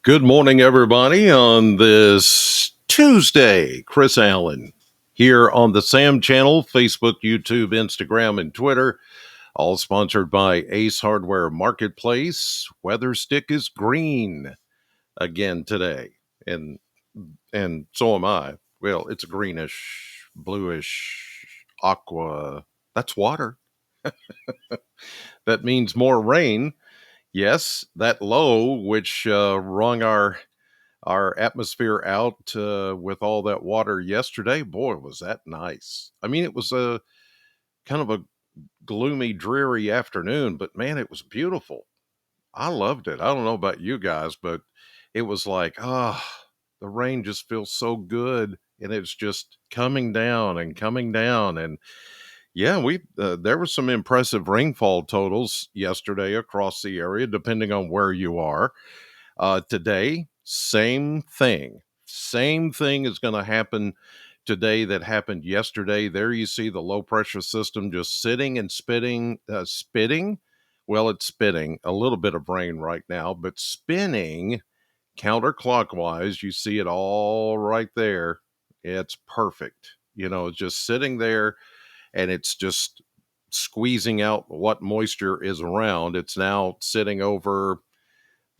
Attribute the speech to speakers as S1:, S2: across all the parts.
S1: Good morning, everybody, on this Tuesday. Chris Allen here on the SAM channel, Facebook, YouTube, Instagram, and Twitter, all sponsored by Ace Hardware Marketplace. Weather stick is green again today, and so am I. Well, it's a greenish, bluish, aqua. That's water. That means more rain. Yes, that low, which wrung our atmosphere out with all that water yesterday. Boy, was that nice. I mean, it was a kind of a gloomy, dreary afternoon, but man, it was beautiful. I loved it. I don't know about you guys, but it was like, the rain just feels so good. And it's just coming down and coming down. And yeah, there were some impressive rainfall totals yesterday across the area, depending on where you are. Today, same thing. Same thing is going to happen today that happened yesterday. There you see the low pressure system just sitting and spitting. Well, it's spitting a little bit of rain right now, but spinning counterclockwise. You see it all right there. It's perfect. It's just sitting there and it's just squeezing out what moisture is around. It's now sitting over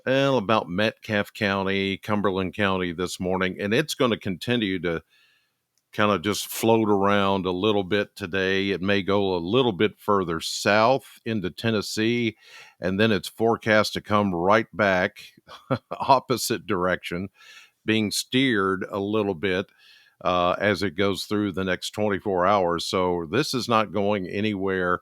S1: about Metcalfe County, Cumberland County this morning, and it's going to continue to kind of just float around a little bit today. It may go a little bit further south into Tennessee, and then it's forecast to come right back opposite direction, being steered a little bit as it goes through the next 24 hours. So this is not going anywhere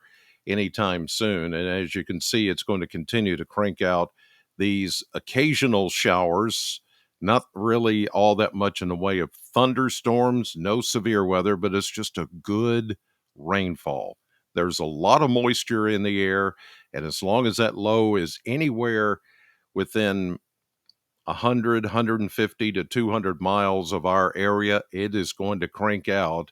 S1: anytime soon. And as you can see, it's going to continue to crank out these occasional showers, not really all that much in the way of thunderstorms, no severe weather, but it's just a good rainfall. There's a lot of moisture in the air, and as long as that low is anywhere within 100, 150 to 200 miles of our area, it is going to crank out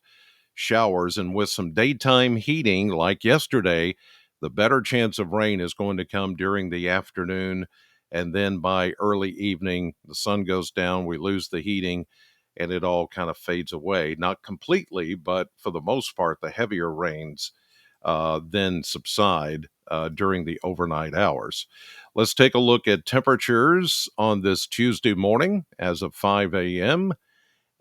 S1: showers. And with some daytime heating like yesterday, the better chance of rain is going to come during the afternoon. And then by early evening, the sun goes down, we lose the heating, and it all kind of fades away. Not completely, but for the most part, the heavier rains then subside during the overnight hours. Let's take a look at temperatures on this Tuesday morning as of 5 a.m.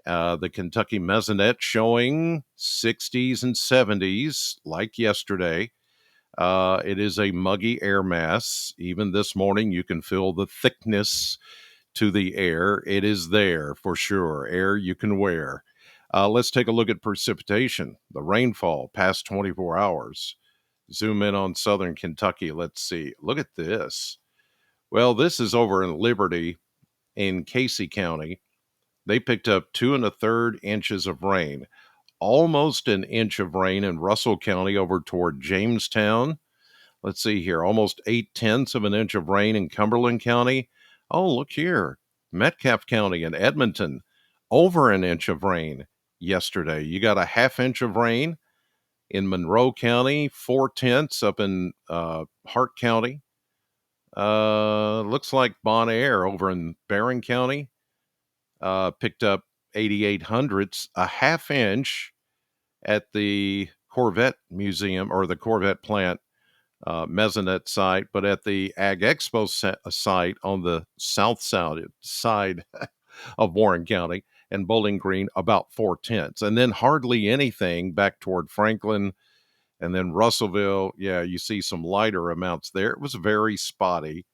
S1: The Kentucky Mesonet showing 60s and 70s like yesterday. It is a muggy air mass. Even this morning, you can feel the thickness to the air. It is there for sure. Air you can wear. Let's take a look at precipitation, the rainfall past 24 hours. Zoom in on southern Kentucky. Let's see. Look at this. Well, this is over in Liberty in Casey County. They picked up 2 1/3 inches of rain, almost an inch of rain in Russell County over toward Jamestown. Let's see here, almost 8/10 of an inch of rain in Cumberland County. Oh, look here, Metcalfe County and Edmonton, over an inch of rain yesterday. You got a 1/2 inch of rain in Monroe County, 4/10 up in Hart County. Looks like Bon Air over in Barron County picked up 88 hundredths, a 1/2 inch at the Corvette Museum or the Corvette plant Mesonet site, but at the Ag Expo site on the south side of Warren County and Bowling Green, about 4/10. And then hardly anything back toward Franklin and then Russellville. Yeah, you see some lighter amounts there. It was very spotty.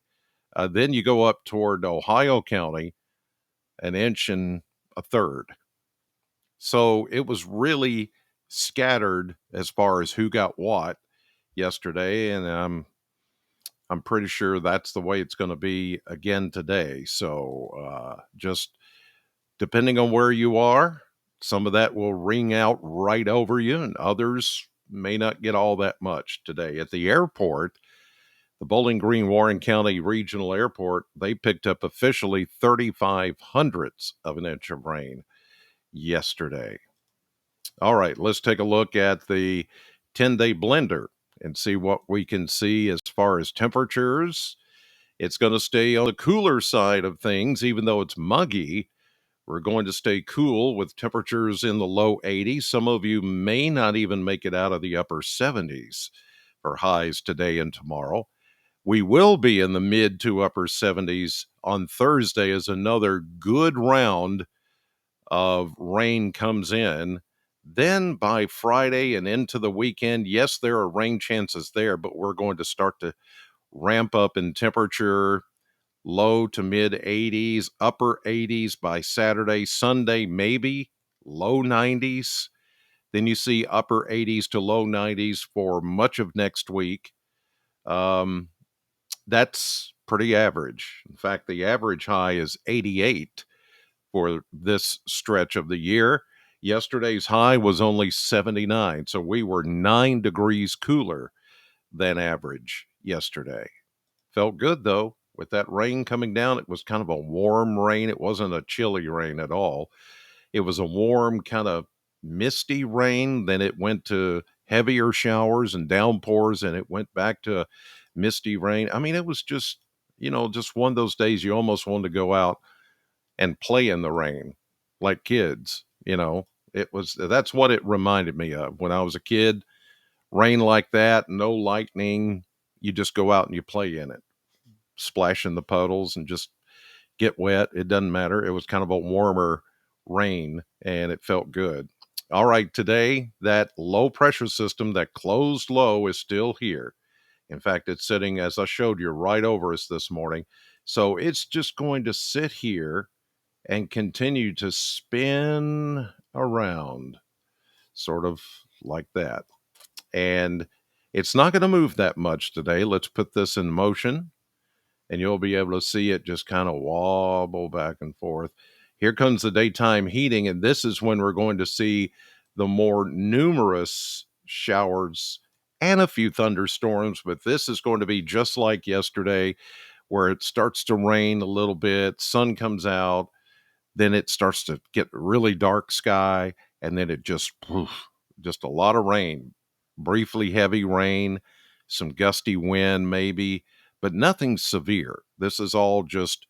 S1: Then you go up toward Ohio County, 1 1/3 inches. So it was really scattered as far as who got what yesterday, and I'm pretty sure that's the way it's going to be again today. So just depending on where you are, some of that will ring out right over you, and others may not get all that much today. At the airport, the Bowling Green Warren County Regional Airport, they picked up officially 3,500ths of an inch of rain yesterday. All right, let's take a look at the 10-day blender and see what we can see as far as temperatures. It's going to stay on the cooler side of things, even though it's muggy. We're going to stay cool with temperatures in the low 80s. Some of you may not even make it out of the upper 70s for highs today and tomorrow. We will be in the mid to upper 70s on Thursday as another good round of rain comes in. Then by Friday and into the weekend, yes, there are rain chances there, but we're going to start to ramp up in temperature, low to mid 80s, upper 80s by Saturday. Sunday, maybe low 90s. Then you see upper 80s to low 90s for much of next week. That's pretty average. In fact, the average high is 88 for this stretch of the year. Yesterday's high was only 79, so we were 9 degrees cooler than average yesterday. Felt good, though, with that rain coming down. It was kind of a warm rain. It wasn't a chilly rain at all. It was a warm, kind of misty rain. Then it went to heavier showers and downpours, and it went back to misty rain. I mean, it was just, just one of those days you almost wanted to go out and play in the rain like kids. That's what it reminded me of when I was a kid. Rain like that, no lightning. You just go out and you play in it, splash in the puddles and just get wet. It doesn't matter. It was kind of a warmer rain and it felt good. All right, today, that low pressure system, that closed low, is still here. In fact, it's sitting, as I showed you, right over us this morning. So it's just going to sit here and continue to spin around, sort of like that. And it's not going to move that much today. Let's put this in motion, and you'll be able to see it just kind of wobble back and forth. Here comes the daytime heating, and this is when we're going to see the more numerous showers and a few thunderstorms, but this is going to be just like yesterday, where it starts to rain a little bit, sun comes out, then it starts to get really dark sky, and then it just poof, just a lot of rain, briefly heavy rain, some gusty wind maybe, but nothing severe. This is all just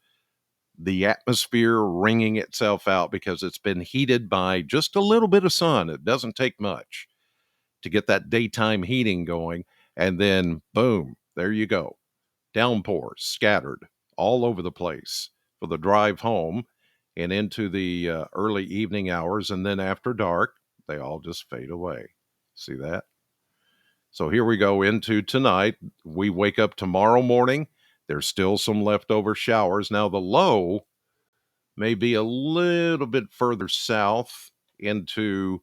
S1: the atmosphere wringing itself out because it's been heated by just a little bit of sun. It doesn't take much to get that daytime heating going, and then boom, there you go. Downpours scattered all over the place for the drive home and into the early evening hours. And then after dark, they all just fade away. See that? So here we go into tonight. We wake up tomorrow morning. There's still some leftover showers. Now, the low may be a little bit further south into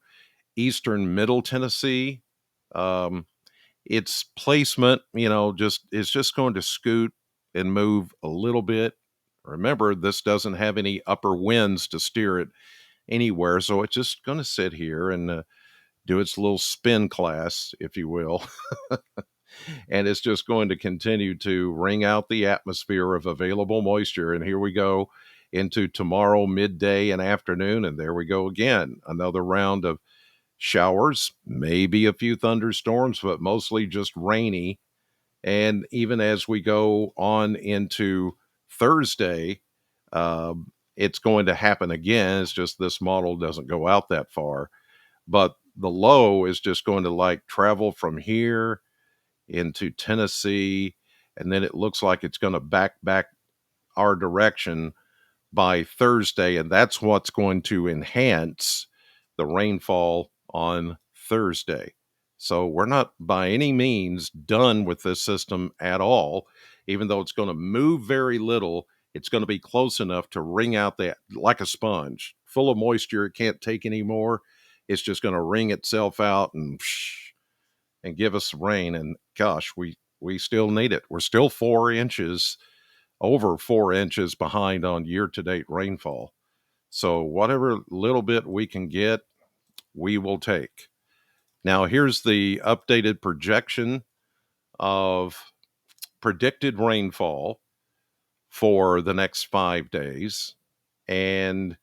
S1: eastern middle Tennessee. Um, its placement, it's just going to scoot and move a little bit. Remember, this doesn't have any upper winds to steer it anywhere, so it's just going to sit here and do its little spin class, if you will. And it's just going to continue to wring out the atmosphere of available moisture. And here we go into tomorrow, midday and afternoon. And there we go again. Another round of showers, maybe a few thunderstorms, but mostly just rainy. And even as we go on into Thursday, it's going to happen again. It's just this model doesn't go out that far. But the low is just going to like travel from here into Tennessee. And then it looks like it's going to back our direction by Thursday, and that's what's going to enhance the rainfall on Thursday. So we're not by any means done with this system at all. Even though it's going to move very little, it's going to be close enough to wring out that like a sponge, full of moisture. It can't take any more. It's just going to wring itself out and give us rain. And gosh, we still need it. We're still 4 inches, over 4 inches behind on year-to-date rainfall. So whatever little bit we can get, we will take. Now, here's the updated projection of predicted rainfall for the next 5 days. And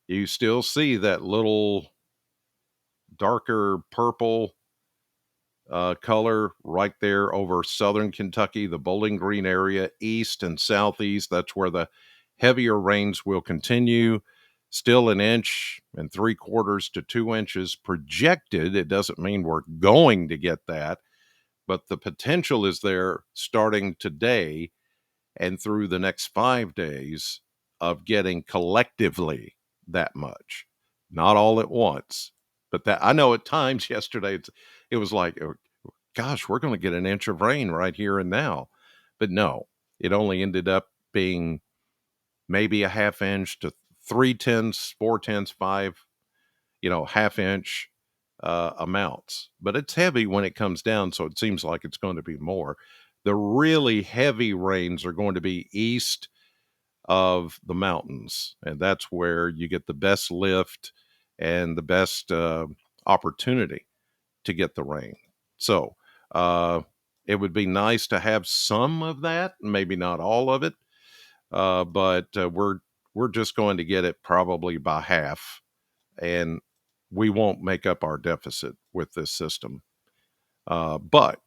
S1: you still see that little darker purple color right there over southern Kentucky, the Bowling Green area, east and southeast. That's where the heavier rains will continue. Still 1.75 to 2 inches projected. It doesn't mean we're going to get that, but the potential is there starting today and through the next 5 days of getting collectively that much. Not all at once, but that I know at times yesterday it was like, oh, gosh, we're going to get an inch of rain right here and now. But no, it only ended up being maybe a half inch to 3/10, 4/10, half inch amounts. But it's heavy when it comes down, so it seems like it's going to be more. The really heavy rains are going to be east of the mountains, and that's where you get the best lift and the best opportunity to get the rain. So uh, it would be nice to have some of that, maybe not all of it, but we're just going to get it probably by half, and we won't make up our deficit with this system. But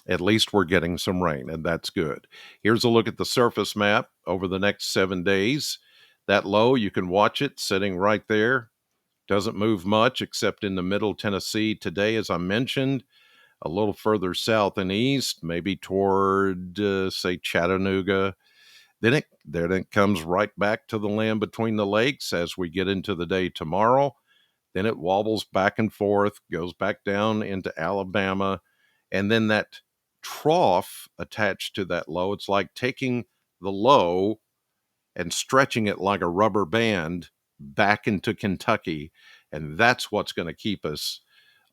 S1: at least we're getting some rain, and that's good. Here's a look at the surface map over the next 7 days. That low, you can watch it sitting right there. Doesn't move much except in the middle Tennessee today, as I mentioned. A little further south and east, maybe toward, say, Chattanooga. Then it comes right back to the land between the lakes as we get into the day tomorrow. Then it wobbles back and forth, goes back down into Alabama, and then that trough attached to that low, it's like taking the low and stretching it like a rubber band back into Kentucky. And that's what's going to keep us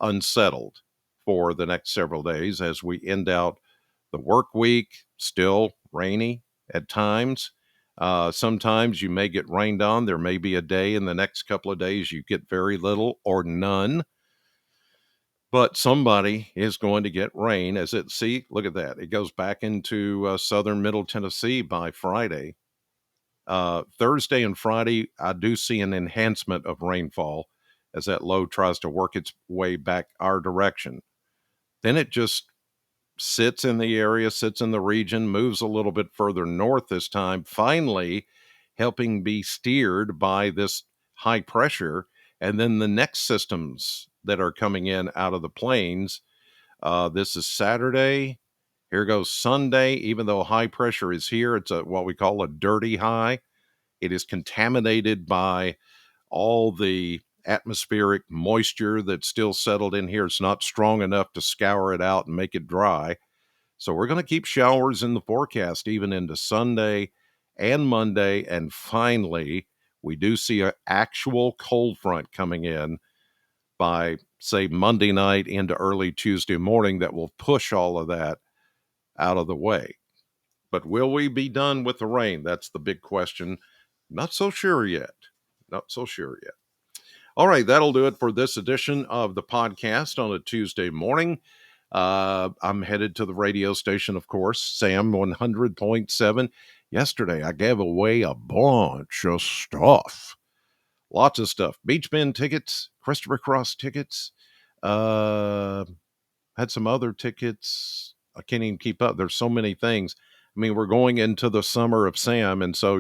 S1: unsettled for the next several days as we end out the work week. Still rainy at times. Sometimes you may get rained on. There may be a day in the next couple of days you get very little or none. But somebody is going to get rain see, look at that. It goes back into southern middle Tennessee by Friday. Thursday and Friday, I do see an enhancement of rainfall as that low tries to work its way back our direction. Then it just sits in the area, sits in the region, moves a little bit further north this time, finally helping be steered by this high pressure. And then the next systems that are coming in out of the plains. This is Saturday. Here goes Sunday. Even though high pressure is here, it's what we call a dirty high. It is contaminated by all the atmospheric moisture that's still settled in here. It's not strong enough to scour it out and make it dry. So we're going to keep showers in the forecast even into Sunday and Monday. And finally, we do see an actual cold front coming in by, say, Monday night into early Tuesday morning that will push all of that out of the way. But will we be done with the rain? That's the big question. Not so sure yet. Not so sure yet. All right, that'll do it for this edition of the podcast on a Tuesday morning. I'm headed to the radio station, of course, Sam 100.7. Yesterday, I gave away a bunch of stuff. Lots of stuff. Beach Bend tickets, Christopher Cross tickets, uh, had some other tickets. I can't even keep up. There's so many things. I mean, we're going into the summer of Sam. And so,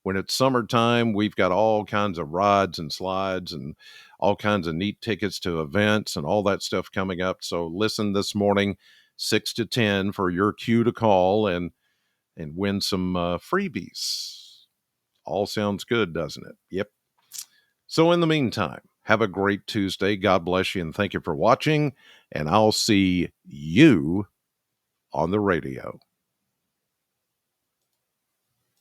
S1: when it's summertime, we've got all kinds of rides and slides and all kinds of neat tickets to events and all that stuff coming up. So listen this morning, 6 to 10 for your cue to call and win some freebies. All sounds good, doesn't it? Yep. So in the meantime, have a great Tuesday. God bless you and thank you for watching. And I'll see you on the radio.